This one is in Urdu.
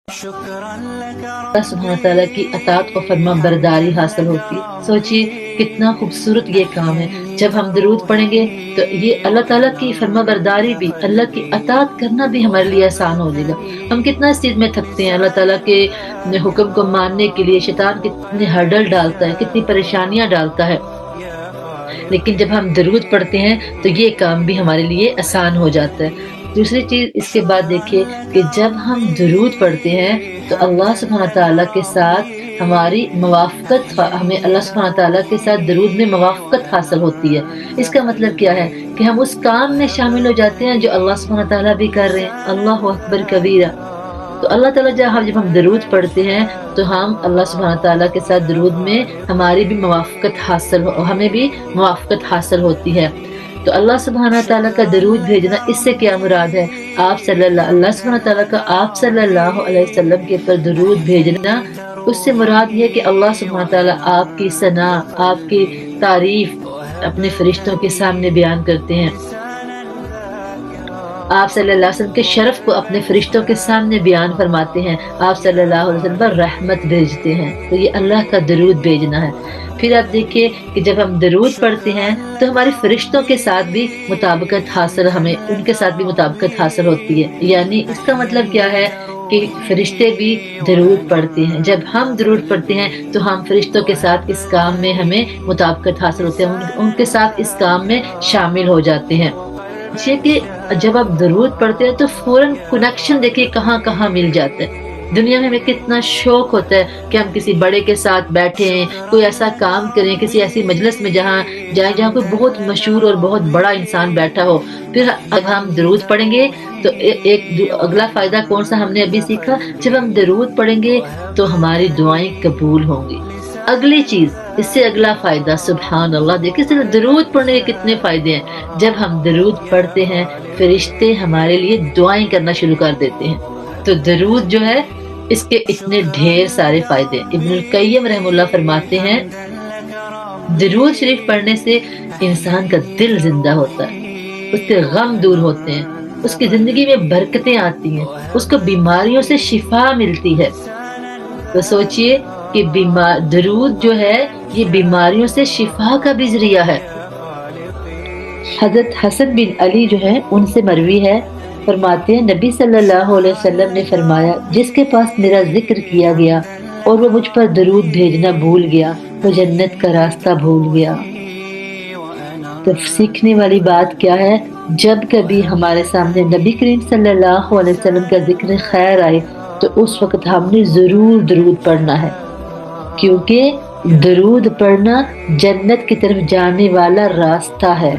اللہ سبحانہ تعالیٰ کی اطاعت و فرما برداری حاصل ہوتی ہے۔ سوچئے کتنا خوبصورت یہ کام ہے۔ جب ہم درود پڑھیں گے تو یہ اللہ تعالیٰ کی فرما برداری بھی، اللہ کی اطاعت کرنا بھی ہمارے لیے آسان ہو جائے گا۔ ہم کتنا اس چیز میں تھکتے ہیں، اللہ تعالیٰ کے حکم کو ماننے کے لیے شیطان کتنے ہرڈل ڈالتا ہے، کتنی پریشانیاں ڈالتا ہے، لیکن جب ہم درود پڑھتے ہیں تو یہ کام بھی ہمارے لیے آسان ہو جاتا ہے۔ دوسری چیز اس کے بعد دیکھیے کہ جب ہم درود پڑھتے ہیں تو اللہ سبحانہ تعالیٰ کے ساتھ ہماری موافقت، ہمیں اللہ سبحانہ تعالیٰ کے ساتھ درود میں موافقت حاصل ہوتی ہے۔ اس کا مطلب کیا ہے کہ ہم اس کام میں شامل ہو جاتے ہیں جو اللہ سبحانہ تعالیٰ بھی کر رہے ہیں۔ اللہ اکبر کبیرہ۔ تو اللہ تعالیٰ جب ہم درود پڑھتے ہیں تو ہم اللہ سبحانہ تعالیٰ کے ساتھ درود میں ہماری بھی ہمیں بھی موافقت حاصل ہوتی ہے۔ تو اللہ سبحانہ تعالیٰ کا درود بھیجنا، اس سے کیا مراد ہے؟ اللہ سبحانہ تعالیٰ کا آپ صلی اللہ علیہ وسلم کے پر درود بھیجنا، اس سے مراد یہ کہ اللہ سبحانہ تعالیٰ آپ کی ثنا، آپ کی تعریف اپنے فرشتوں کے سامنے بیان کرتے ہیں، آپ صلی اللہ علیہ وسلم کے شرف کو اپنے فرشتوں کے سامنے بیان فرماتے ہیں، آپ صلی اللہ علیہ وسلم پر رحمت بھیجتے ہیں۔ تو یہ اللہ کا درود بھیجنا ہے۔ پھر آپ دیکھیے کہ جب ہم درود پڑھتے ہیں تو ہمارے فرشتوں کے ساتھ بھی ہمیں ان کے ساتھ بھی مطابقت حاصل ہوتی ہے۔ یعنی اس کا مطلب کیا ہے کہ فرشتے بھی درود پڑھتے ہیں۔ جب ہم درود پڑھتے ہیں تو ہم فرشتوں کے ساتھ اس کام میں ہمیں مطابقت حاصل ہوتی ہے، ان کے ساتھ اس کام میں شامل ہو جاتے ہیں۔ کہ جب آپ درود پڑھتے ہیں تو فوراً کنیکشن دیکھیے کہاں کہاں مل جاتا ہے۔ دنیا میں ہمیں کتنا شوق ہوتا ہے کہ ہم کسی بڑے کے ساتھ بیٹھیں، کوئی ایسا کام کریں، کسی ایسی مجلس میں جہاں کوئی بہت مشہور اور بہت بڑا انسان بیٹھا ہو۔ پھر اب ہم درود پڑھیں گے تو اگلا فائدہ کون سا ہم نے ابھی سیکھا؟ جب ہم درود پڑھیں گے تو ہماری دعائیں قبول ہوں گی۔ اگلی چیز، اس سے اگلا فائدہ، سبحان اللہ، دیکھیں صرف درود پڑھنے کے کتنے فائدے ہیں۔ جب ہم درود پڑھتے ہیں فرشتے ہمارے لیے دعائیں کرنا شروع کر دیتے ہیں۔ تو درود جو ہے اس کے اتنے ڈھیر سارے فائدے ہیں۔ ابن القیم رحمہ اللہ فرماتے ہیں درود شریف پڑھنے سے انسان کا دل زندہ ہوتا ہے، اس کے غم دور ہوتے ہیں، اس کی زندگی میں برکتیں آتی ہیں، اس کو بیماریوں سے شفا ملتی ہے۔ تو سوچئے کہ درود جو ہے یہ بیماریوں سے شفا کا بھی ذریعہ ہے۔ حضرت حسن بن علی جو ہے ان سے مروی ہے، فرماتے ہیں نبی صلی اللہ علیہ وسلم نے فرمایا جس کے پاس میرا ذکر کیا گیا اور وہ مجھ پر درود بھیجنا بھول گیا وہ جنت کا راستہ بھول گیا۔ تو سیکھنے والی بات کیا ہے؟ جب کبھی ہمارے سامنے نبی کریم صلی اللہ علیہ وسلم کا ذکر خیر آئے تو اس وقت ہم نے ضرور درود پڑھنا ہے، کیونکہ درود پڑھنا جنت کی طرف جانے والا راستہ ہے۔